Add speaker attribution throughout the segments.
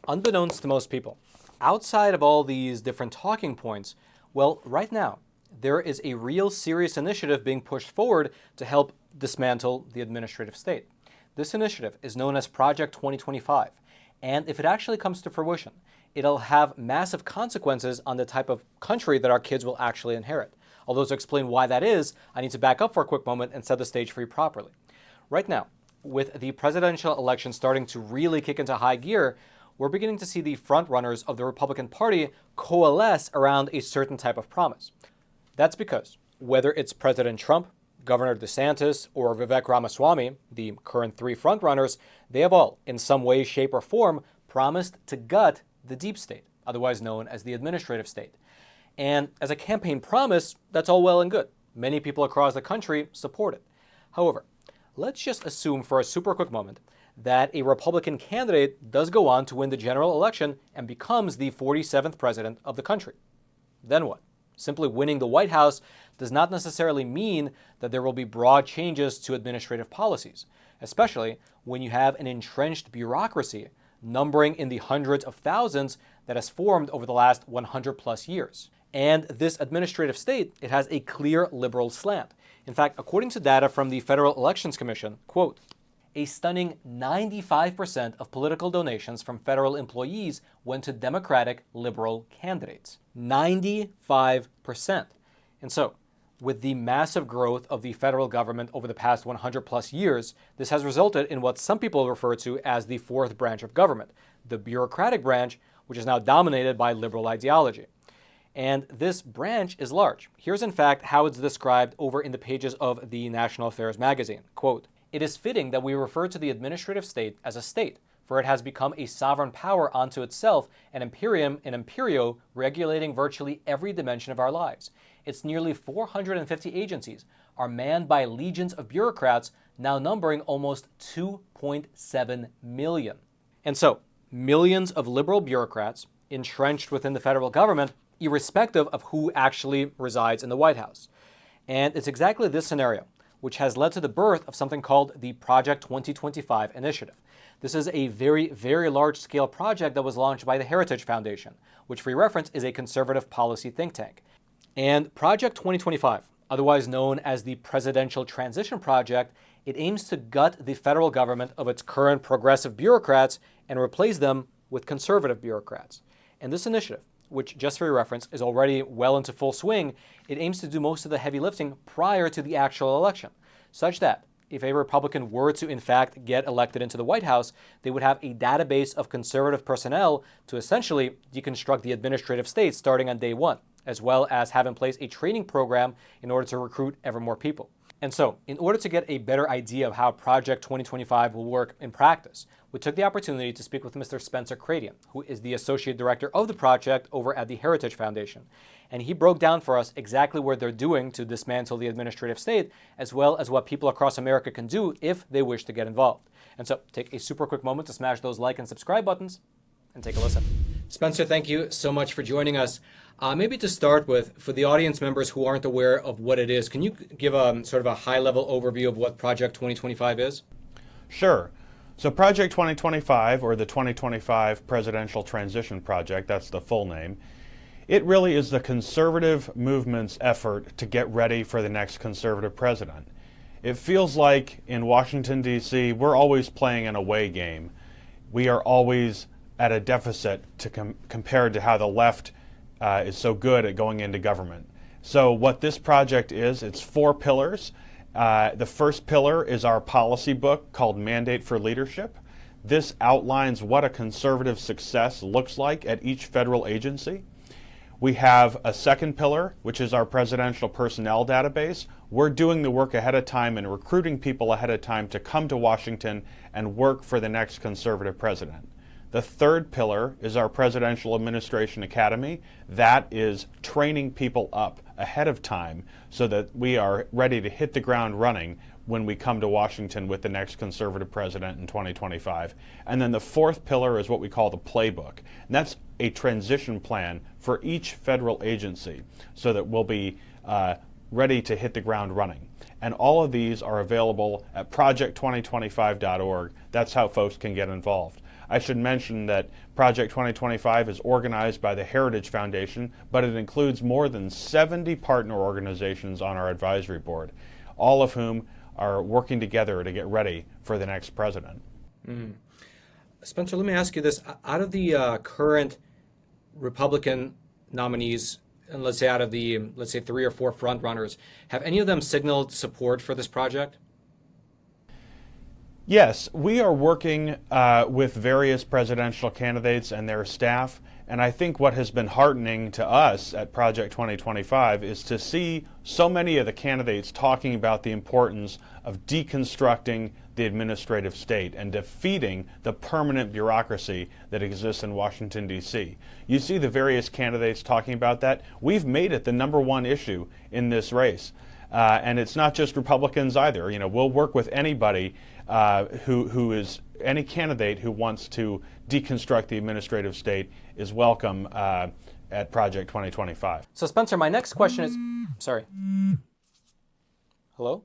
Speaker 1: Unbeknownst to most people, outside of all these different talking points, well, right now, there is a real serious initiative being pushed forward to help dismantle the administrative state. This initiative is known as Project 2025, and if it actually comes to fruition, it'll have massive consequences on the type of country that our kids will actually inherit. Although to explain why that is, I need to back up for a quick moment and set the stage for you properly. Right now, with the presidential election starting to really kick into high gear, we're beginning to see the frontrunners of the Republican Party coalesce around a certain type of promise. That's because whether it's President Trump, Governor DeSantis, or Vivek Ramaswamy, the current three frontrunners, they have all, in some way, shape, or form, promised to gut the deep state, otherwise known as the administrative state. And as a campaign promise, that's all well and good. Many people across the country support it. However, let's just assume for a super quick moment that a Republican candidate does go on to win the general election and becomes the 47th president of the country. Then what? Simply winning the White House does not necessarily mean that there will be broad changes to administrative policies, especially when you have an entrenched bureaucracy numbering in the hundreds of thousands that has formed over the last 100 plus years. And this administrative state, it has a clear liberal slant. In fact, according to data from the Federal Elections Commission, quote, a stunning 95% of political donations from federal employees went to Democratic liberal candidates. 95%. And so, with the massive growth of the federal government over the past 100 plus years, this has resulted in what some people refer to as the fourth branch of government, the bureaucratic branch, which is now dominated by liberal ideology. And this branch is large. Here's in fact how it's described over in the pages of the National Affairs magazine. Quote, it is fitting that we refer to the administrative state as a state, for it has become a sovereign power unto itself, an imperium in imperio regulating virtually every dimension of our lives. Its nearly 450 agencies are manned by legions of bureaucrats, now numbering almost 2.7 million. And so, millions of liberal bureaucrats entrenched within the federal government, irrespective of who actually resides in the White House. And it's exactly this scenario which has led to the birth of something called the Project 2025 initiative. This is a very, very large-scale project that was launched by the Heritage Foundation, which for your reference is a conservative policy think tank. And Project 2025, otherwise known as the Presidential Transition Project, it aims to gut the federal government of its current progressive bureaucrats and replace them with conservative bureaucrats. And this initiative, which just for your reference is already well into full swing, it aims to do most of the heavy lifting prior to the actual election, such that if a Republican were to in fact get elected into the White House, they would have a database of conservative personnel to essentially deconstruct the administrative state starting on day one, as well as have in place a training program in order to recruit ever more people. And so, in order to get a better idea of how Project 2025 will work in practice, we took the opportunity to speak with Mr. Spencer Cradian, who is the Associate Director of the project over at the Heritage Foundation. And he broke down for us exactly what they're doing to dismantle the administrative state, as well as what people across America can do if they wish to get involved. And so, take a super quick moment to smash those like and subscribe buttons and take a listen. Spencer, thank you so much for joining us. Maybe to start with, for the audience members who aren't aware of what it is, can you give a sort of a high-level overview of what Project 2025 is?
Speaker 2: Sure. So Project 2025, or the 2025 Presidential Transition Project, that's the full name, it really is the conservative movement's effort to get ready for the next conservative president. It feels like in Washington, D.C., we're always playing an away game. We are always at a deficit compared to how the left is so good at going into government. So what this project is, it's 4 pillars. The first pillar is our policy book called Mandate for Leadership. This outlines what a conservative success looks like at each federal agency. We have a second pillar, which is our presidential personnel database. We're doing the work ahead of time and recruiting people ahead of time to come to Washington and work for the next conservative president. The third pillar is our Presidential Administration Academy. That is training people up ahead of time so that we are ready to hit the ground running when we come to Washington with the next conservative president in 2025. And then the fourth pillar is what we call the playbook. And that's a transition plan for each federal agency so that we'll be ready to hit the ground running. And all of these are available at project2025.org. That's how folks can get involved. I should mention that Project 2025 is organized by the Heritage Foundation, but it includes more than 70 partner organizations on our advisory board, all of whom are working together to get ready for the next president.
Speaker 1: Spencer, let me ask you this. Out of the current Republican nominees, and let's say out of the, let's say 3 or 4 front runners, have any of them signaled support for this project?
Speaker 2: Yes, we are working with various presidential candidates and their staff, and I think what has been heartening to us at Project 2025 is to see so many of the candidates talking about the importance of deconstructing the administrative state and defeating the permanent bureaucracy that exists in Washington, D.C. You see the various candidates talking about that. We've made it the #1 issue in this race. And it's not just Republicans either. You know, we'll work with anybody who is any candidate who wants to deconstruct the administrative state is welcome at Project 2025.
Speaker 1: So Spencer, my next question is, sorry. Hello?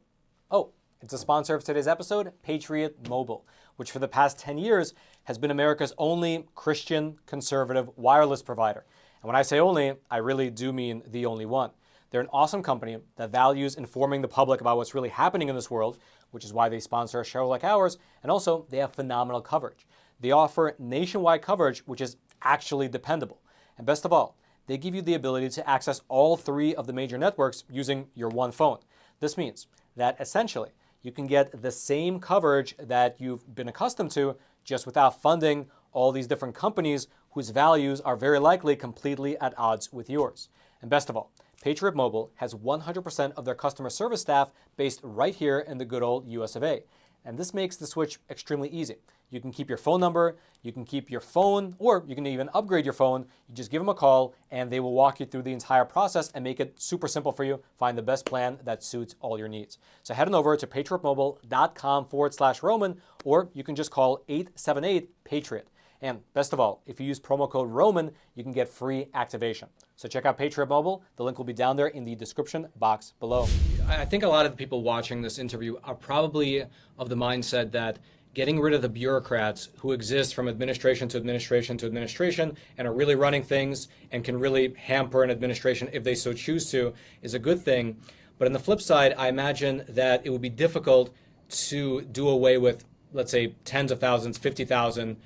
Speaker 1: Oh, it's a sponsor of today's episode, Patriot Mobile, which for the past 10 years has been America's only Christian conservative wireless provider. And when I say only, I really do mean the only one. They're an awesome company that values informing the public about what's really happening in this world, which is why they sponsor a show like ours, and also they have phenomenal coverage. They offer nationwide coverage, which is actually dependable. And best of all, they give you the ability to access all 3 of the major networks using your one phone. This means that essentially you can get the same coverage that you've been accustomed to just without funding all these different companies whose values are very likely completely at odds with yours. And best of all, Patriot Mobile has 100% of their customer service staff based right here in the good old US of A. And this makes the switch extremely easy. You can keep your phone number, you can keep your phone, or you can even upgrade your phone. You just give them a call and they will walk you through the entire process and make it super simple for you. Find the best plan that suits all your needs. So head on over to patriotmobile.com/Roman, or you can just call 878-PATRIOT. And best of all, if you use promo code Roman, you can get free activation. So check out Patriot Mobile. The link will be down there in the description box below. I think a lot of the people watching this interview are probably of the mindset that getting rid of the bureaucrats who exist from administration to administration to administration and are really running things and can really hamper an administration if they so choose to is a good thing. But on the flip side, I imagine that it would be difficult to do away with, let's say, tens of thousands, 50,000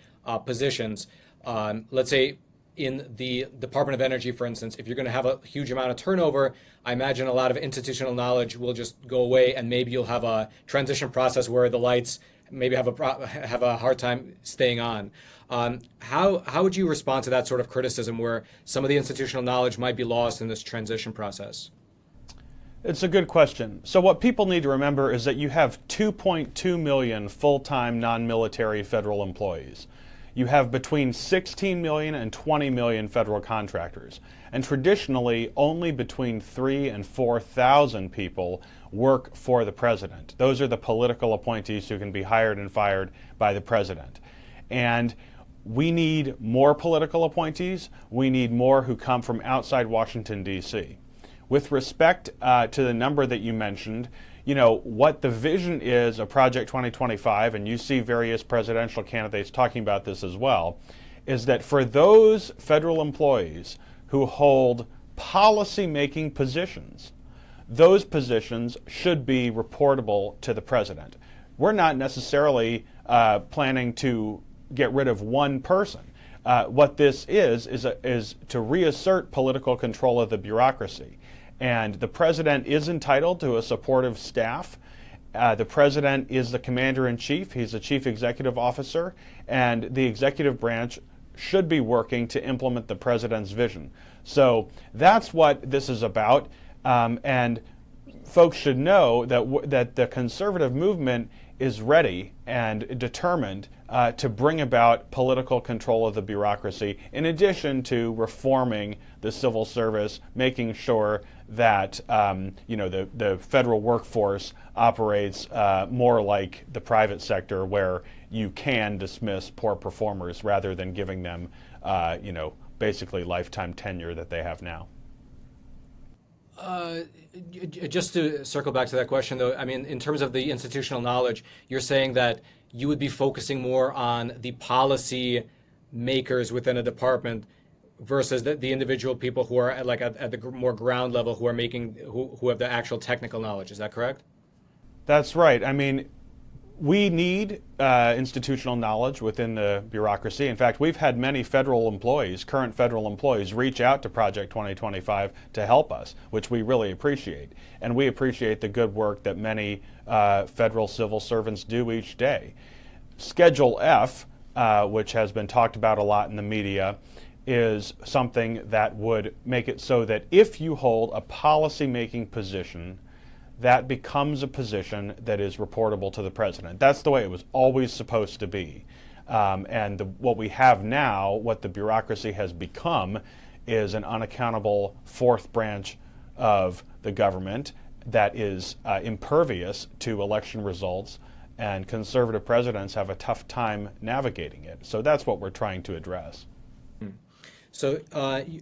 Speaker 1: positions. Let's say in the Department of Energy, for instance, if you're going to have a huge amount of turnover, I imagine a lot of institutional knowledge will just go away, and maybe you'll have a transition process where the lights maybe have a hard time staying on. How would you respond to that sort of criticism where some of the institutional knowledge might be lost in this transition process?
Speaker 2: It's a good question. So what people need to remember is that you have 2.2 million full-time non-military federal employees. You have between 16 million and 20 million federal contractors. And traditionally, only between 3,000 and 4,000 people work for the president. Those are the political appointees who can be hired and fired by the president. And we need more political appointees. We need more who come from outside Washington, D.C. With respect to the number that you mentioned, you know, what the vision is of Project 2025, and you see various presidential candidates talking about this as well, is that for those federal employees who hold policy-making positions, those positions should be reportable to the president. We're not necessarily planning to get rid of one person. What this is to reassert political control of the bureaucracy. And the president is entitled to a supportive staff. The president is the commander-in-chief. He's the chief executive officer. And the executive branch should be working to implement the president's vision. So that's what this is about. And folks should know that the conservative movement is ready and determined to bring about political control of the bureaucracy, in addition to reforming the civil service, making sure that the federal workforce operates more like the private sector, where you can dismiss poor performers rather than giving them basically lifetime tenure that they have now.
Speaker 1: Just to circle back to that question, though, I mean, in terms of the institutional knowledge, you're saying that you would be focusing more on the policy makers within a department versus the individual people who are at the more ground level who are who have the actual technical knowledge. Is that correct?
Speaker 2: That's right. I mean, we need institutional knowledge within the bureaucracy. In fact, we've had many current federal employees, reach out to Project 2025 to help us, which we really appreciate. And we appreciate the good work that many federal civil servants do each day. Schedule F, which has been talked about a lot in the media, is something that would make it so that if you hold a policy-making position, that becomes a position that is reportable to the president. That's the way it was always supposed to be. What we have now, what the bureaucracy has become, is an unaccountable fourth branch of the government that is impervious to election results, and conservative presidents have a tough time navigating it. So that's what we're trying to address.
Speaker 1: So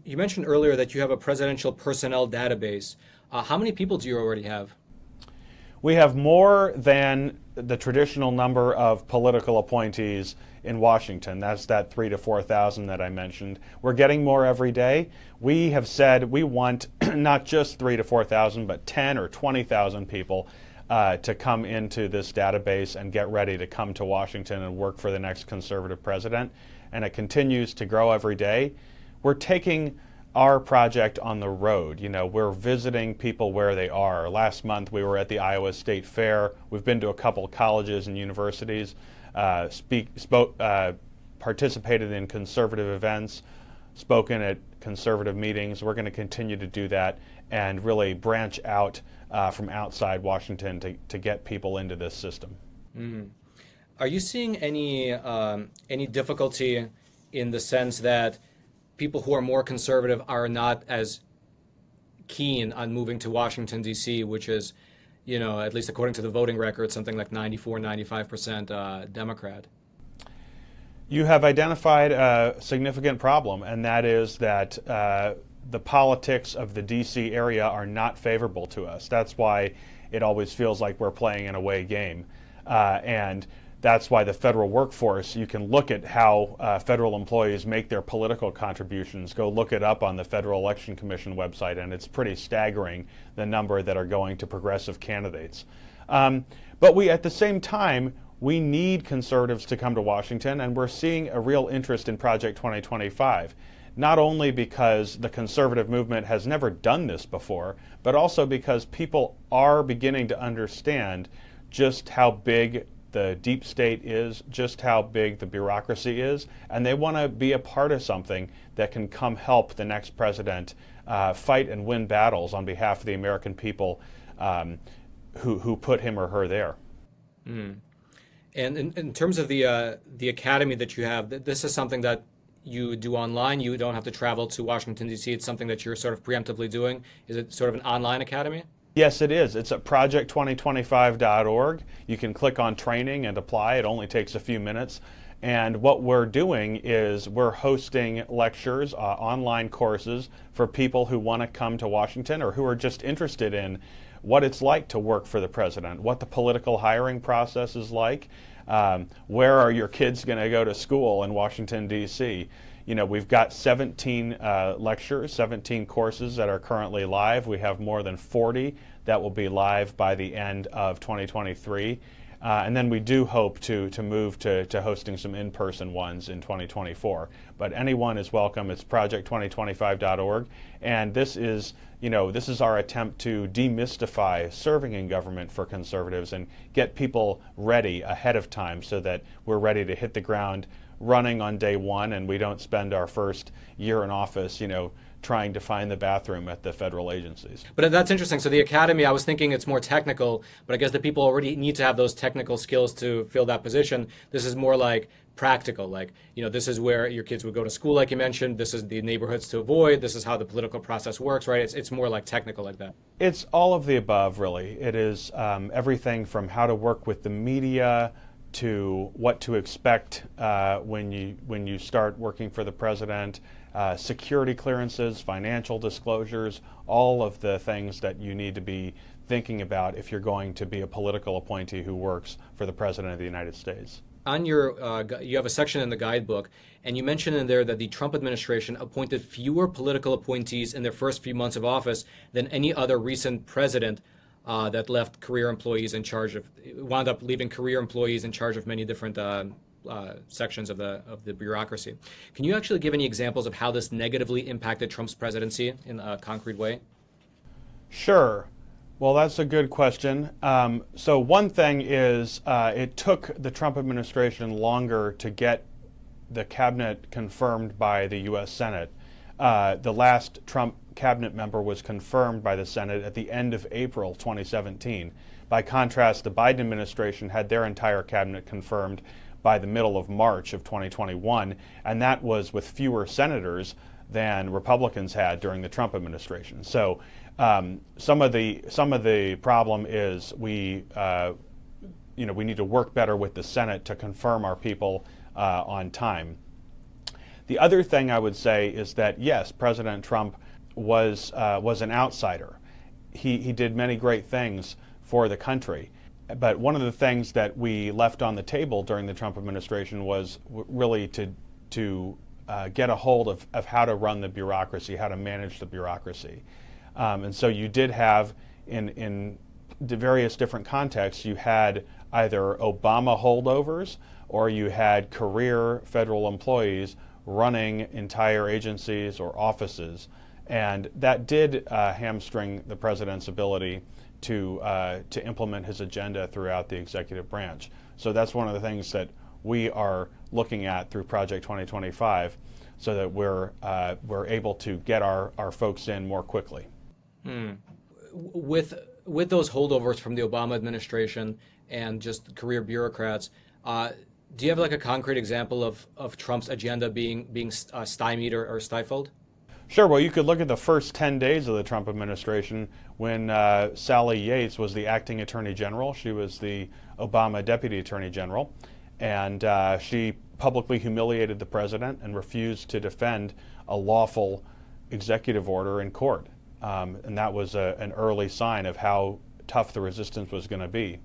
Speaker 1: you mentioned earlier that you have a presidential personnel database. How many people do you already have?
Speaker 2: We have more than the traditional number of political appointees in Washington. That's that 3,000 to 4,000 that I mentioned. We're getting more every day. We have said we want not just 3,000 to 4,000, but 10 or 20,000 people to come into this database and get ready to come to Washington and work for the next conservative president. And it continues to grow every day. We're taking our project on the road. We're visiting people where they are. Last month we were at the Iowa State Fair. We've been to a couple colleges and universities, participated in conservative events, spoken at conservative meetings. We're going to continue to do that and really branch out from outside Washington to get people into this system.
Speaker 1: Mm-hmm. Are you seeing any difficulty in the sense that people who are more conservative are not as keen on moving to Washington, D.C., which is, at least according to the voting record, something like 94, 95% Democrat?
Speaker 2: You have identified a significant problem, and that is that the politics of the D.C. area are not favorable to us. That's why it always feels like we're playing an away game. And that's why the federal workforce, you can look at how federal employees make their political contributions. Go look it up on the Federal Election Commission website, and it's pretty staggering, the number that are going to progressive candidates. But at the same time, we need conservatives to come to Washington, and we're seeing a real interest in Project 2025. Not only because the conservative movement has never done this before, but also because people are beginning to understand just how big the deep state is, just how big the bureaucracy is, and they want to be a part of something that can come help the next president fight and win battles on behalf of the American people who put him or her there.
Speaker 1: Mm. And in terms of the academy that you have, this is something that you do online. You don't have to travel to Washington, D.C. It's something that you're sort of preemptively doing. Is it sort of an online academy?
Speaker 2: Yes, it is. It's at project2025.org. You can click on training and apply. It only takes a few minutes. And what we're doing is we're hosting lectures, online courses for people who want to come to Washington or who are just interested in what it's like to work for the president, what the political hiring process is like, where are your kids going to go to school in Washington, D.C. We've got 17 lectures, 17 courses that are currently live. We have more than 40 that will be live by the end of 2023. And then we do hope to move to hosting some in-person ones in 2024. But anyone is welcome. It's project2025.org. And this is our attempt to demystify serving in government for conservatives and get people ready ahead of time so that we're ready to hit the ground running on day one and we don't spend our first year in office, trying to find the bathroom at the federal agencies.
Speaker 1: But that's interesting. So the academy, I was thinking it's more technical, but I guess the people already need to have those technical skills to fill that position. This is more like practical, this is where your kids would go to school, like you mentioned. This is the neighborhoods to avoid. This is how the political process works, right? It's more like technical like that.
Speaker 2: It's all of the above, really. It is everything from how to work with the media to what to expect when you start working for the president, security clearances, financial disclosures, all of the things that you need to be thinking about if you're going to be a political appointee who works for the President of the United States.
Speaker 1: On your, you have a section in the guidebook, and you mention in there that the Trump administration appointed fewer political appointees in their first few months of office than any other recent president that left career employees in charge of, wound up leaving career employees in charge of many different sections of the bureaucracy. Can you actually give any examples of how this negatively impacted Trump's presidency in a concrete way?
Speaker 2: Sure. Well, that's a good question. So one thing is it took the Trump administration longer to get the cabinet confirmed by the U.S. Senate. The last Trump cabinet member was confirmed by the Senate at the end of April 2017. By contrast, the Biden administration had their entire cabinet confirmed by the middle of March of 2021, and that was with fewer senators than Republicans had during the Trump administration. So some of the problem is we need to work better with the Senate to confirm our people on time. The other thing I would say is that yes, President Trump was an outsider. He did many great things for the country, but one of the things that we left on the table during the Trump administration was really to get a hold of how to run the bureaucracy, how to manage the bureaucracy. And so you did have, in the various different contexts, you had either Obama holdovers or you had career federal employees running entire agencies or offices. And that did hamstring the president's ability to implement his agenda throughout the executive branch. So that's one of the things that we are looking at through Project 2025, so that we're able to get our folks in more quickly.
Speaker 1: With those holdovers from the Obama administration and just career bureaucrats, do you have like a concrete example of Trump's agenda being stymied or stifled?
Speaker 2: Sure. Well, you could look at the first 10 days of the Trump administration when Sally Yates was the acting attorney general. She was the Obama deputy attorney general, and she publicly humiliated the president and refused to defend a lawful executive order in court. And that was an early sign of how tough the resistance was going to be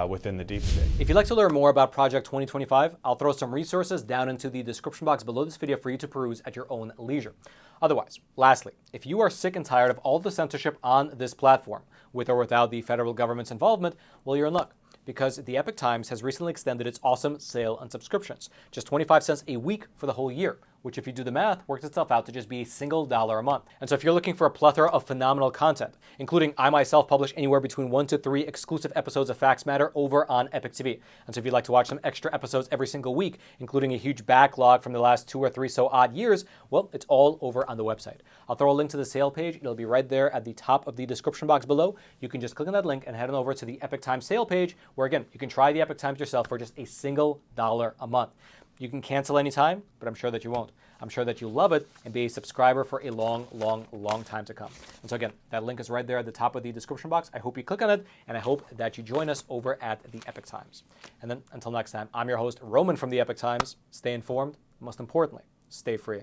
Speaker 2: within the deep state.
Speaker 1: If you'd like to learn more about Project 2025, I'll throw some resources down into the description box below this video for you to peruse at your own leisure. Otherwise, lastly, if you are sick and tired of all the censorship on this platform, with or without the federal government's involvement, well, you're in luck, because the Epoch Times has recently extended its awesome sale on subscriptions. Just 25 cents a week for the whole year, which if you do the math, works itself out to just be $1 a month. And so if you're looking for a plethora of phenomenal content, including I myself publish anywhere between 1 to 3 exclusive episodes of Facts Matter over on Epoch TV. And so if you'd like to watch some extra episodes every single week, including a huge backlog from the last 2 or 3 so odd years, well, it's all over on the website. I'll throw a link to the sale page. It'll be right there at the top of the description box below. You can just click on that link and head on over to the Epoch Times sale page, where again, you can try the Epoch Times yourself for just $1 a month. You can cancel anytime, but I'm sure that you won't. I'm sure that you'll love it and be a subscriber for a long, long, long time to come. And so again, that link is right there at the top of the description box. I hope you click on it, and I hope that you join us over at the Epoch Times. And then until next time, I'm your host, Roman from the Epoch Times. Stay informed, most importantly, stay free.